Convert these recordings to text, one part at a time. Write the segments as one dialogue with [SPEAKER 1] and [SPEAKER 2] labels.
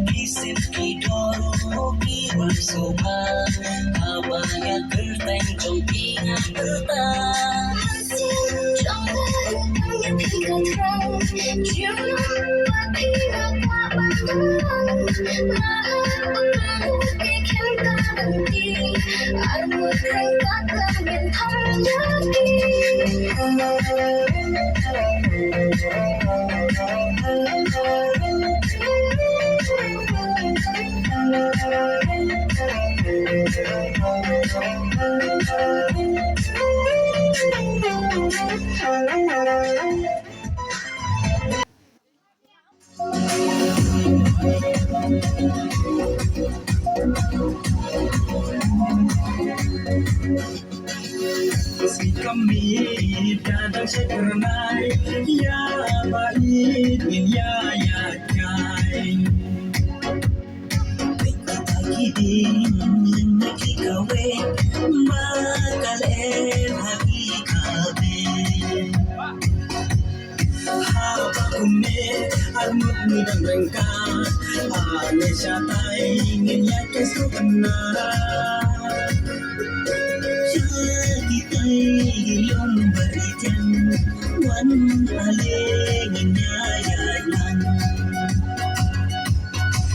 [SPEAKER 1] Kisip kidoro kibarsoba abaya kerteng trong ingat kertang trong yang kita terang cium pagi agak bandang mahal bikin ganti armut rengkat langit hamjati Si kami kadang sekernai ya bait min ya kai pagi din nakikawe makalen hagi kabe haba kume almut mudang rengka ane syatai ingin ya kesukna ilong barijan wan alengin yayanan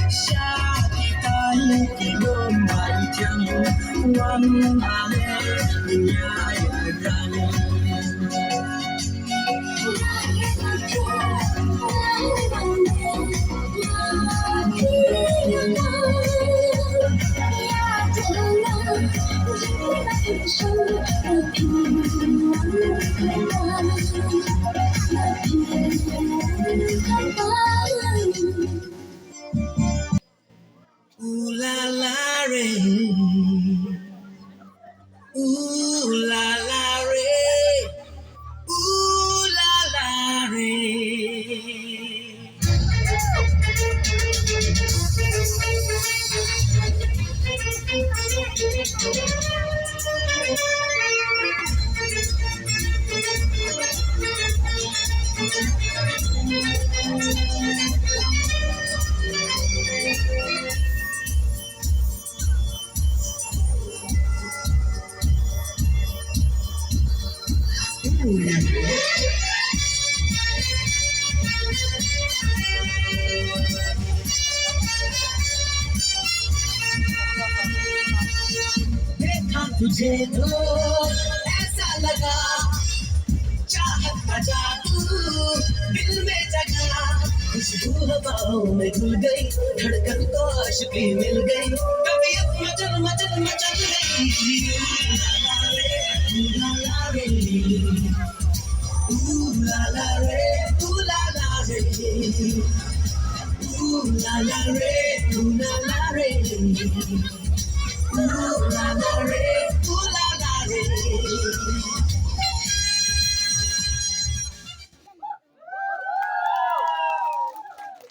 [SPEAKER 1] syakitai ilong barijan wan alengin yayanan Ooh la la re, ooh la la re, ooh la la re. देखा तुझे तो ऐसा लगा चाहत का जादू दिल में जगा खुशबू हवाओं में घुल गई धड़कन तो आशिकी मिल गई तबीयत मचल मचल मचल गई ला ला रे ला ला रे ला ला रे ला ला रे ला ला रे ooh la la re, ooh la la re.